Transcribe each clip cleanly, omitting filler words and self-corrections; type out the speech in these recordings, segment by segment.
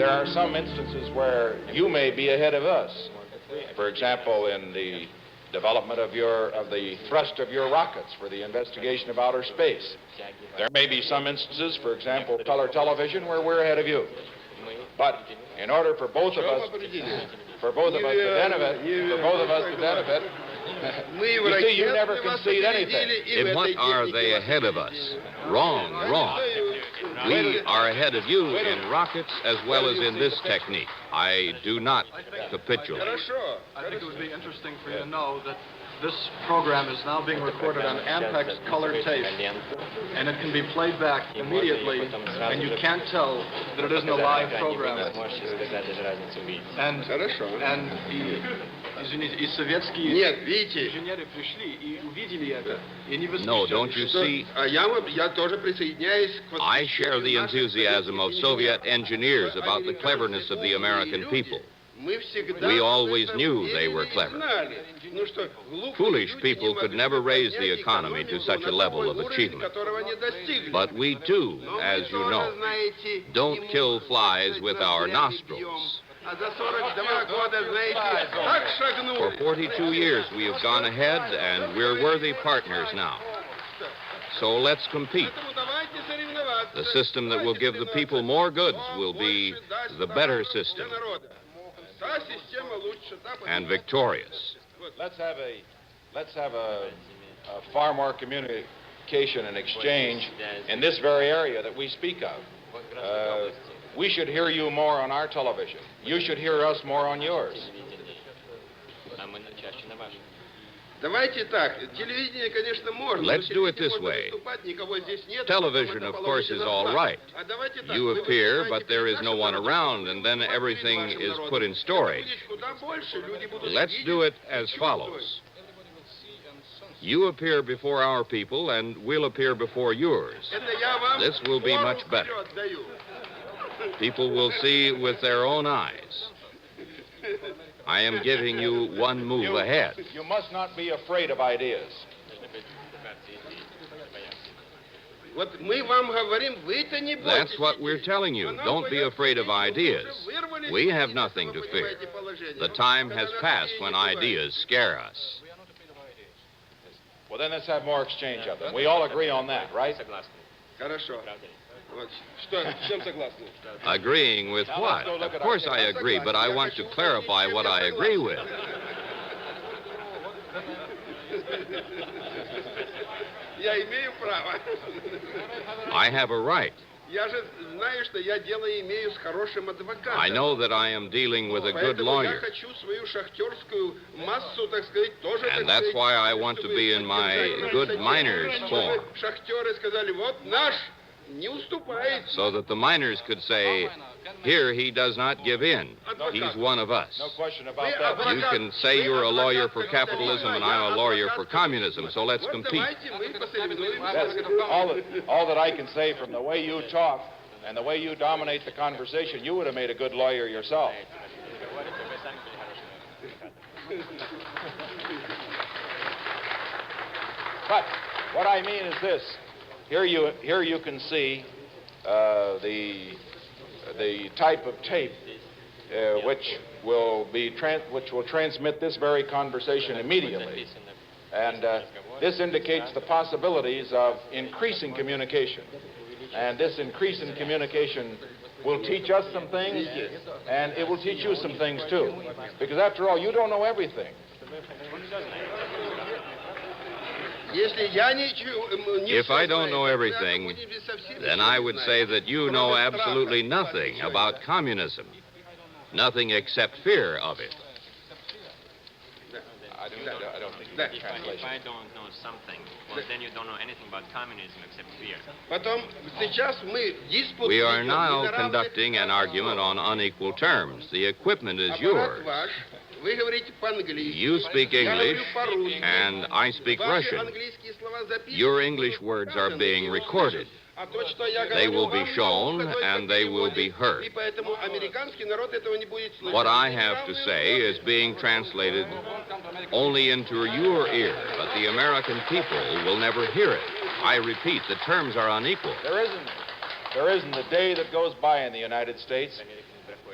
there are some instances where you may be ahead of us. For example, in the development of the thrust of your rockets for the investigation of outer space. There may be some instances, for example, color television, where we're ahead of you. But in order for both of us to benefit, you see, you never concede anything. In what are they ahead of us? Wrong, wrong. We are ahead of you in rockets as well as in this technique. I do not capitulate. I think it would be interesting for you to know that this program is now being recorded on Ampex color tape, and it can be played back immediately, and you can't tell that it isn't a live program. And и советские инженеры пришли и увидели это, и они восхищались. No, don't you see? I share the enthusiasm of Soviet engineers about the cleverness of the American people. We always knew they were clever. Foolish people could never raise the economy to such a level of achievement. But we too, as you know, don't kill flies with our nostrils. For 42 years we have gone ahead, and we're worthy partners now. So let's compete. The system that will give the people more goods will be the better system, and victorious. Let's have a far more communication and exchange in this very area that we speak of. We should hear you more on our television. You should hear us more on yours. Let's do it this way. Television, of course, is all right. You appear, but there is no one around, and then everything is put in storage. Let's do it as follows. You appear before our people, and we'll appear before yours. This will be much better. People will see with their own eyes. I am giving you one move ahead. You must not be afraid of ideas. That's what we're telling you. Don't be afraid of ideas. We have nothing to fear. The time has passed when ideas scare us. Well, then let's have more exchange of them. We all agree on that, right? Agreeing with what? Of course I agree, but I want to clarify what I agree with. I have a right. I know that I am dealing with a good lawyer. And that's why I want to be in my good miner's form. So that the miners could say, here he does not give in. He's one of us. No question about that. You can say you're a lawyer for capitalism and I'm a lawyer for communism, so let's compete. That's all that I can say from the way you talk and the way you dominate the conversation. You would have made a good lawyer yourself. But what I mean is this. Here you can see the type of tape which will transmit this very conversation immediately, and this indicates the possibilities of increasing communication. And this increase in communication will teach us some things, and it will teach you some things too, because after all, you don't know everything. If I don't know everything, then I would say that you know absolutely nothing about communism. Nothing except fear of it. I don't think If I don't know something, well, then you don't know anything about communism except fear. We are now conducting an argument on unequal terms. The equipment is yours. You speak English, and I speak Russian. Your English words are being recorded. They will be shown, and they will be heard. What I have to say is being translated only into your ear, but the American people will never hear it. I repeat, the terms are unequal. There isn't a day that goes by in the United States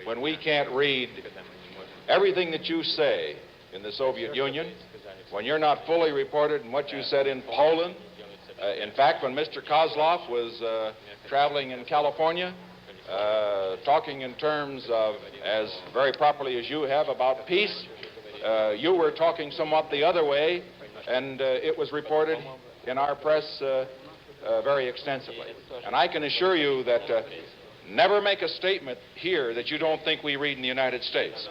when we can't read everything that you say in the Soviet Union, when you're not fully reported in what you said in Poland. In fact, when Mr. Kozlov was traveling in California, talking in terms of, as very properly as you have, about peace, you were talking somewhat the other way, and it was reported in our press very extensively. And I can assure you that never make a statement here that you don't think we read in the United States.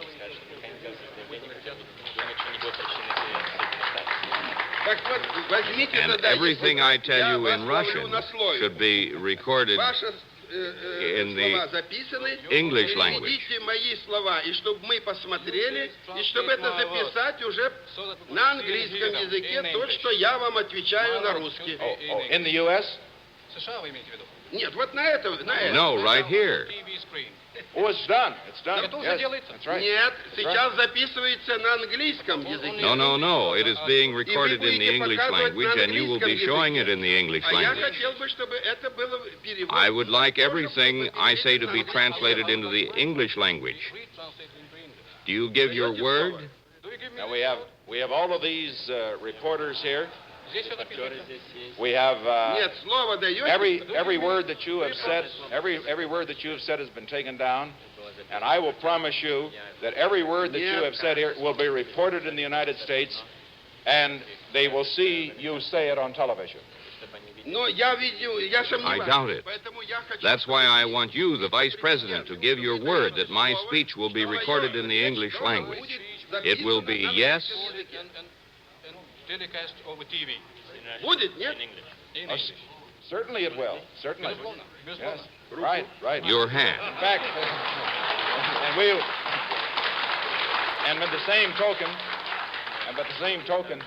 And everything I tell you in Russian should be recorded in the English language. In the U.S.? No, right here. Oh, it's done. It's done. Yes, that's right. No. It is being recorded in the English language, and you will be showing it in the English language. I would like everything I say to be translated into the English language. Do you give your word? Now we have all of these reporters here. We have every word that you have said. Every word that you have said has been taken down, and I will promise you that every word that you have said here will be reported in the United States, and they will see you say it on television. I doubt it. That's why I want you, the Vice President, to give your word that my speech will be recorded in the English language. It will be yes. Telecast over TV. Certainly it will. Certainly. Yes. Right. Your hand. In fact, and with the same token,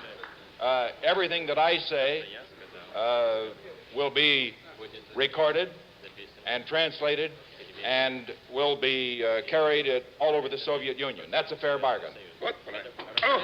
everything that I say will be recorded and translated and will be carried all over the Soviet Union. That's a fair bargain. What? Oh,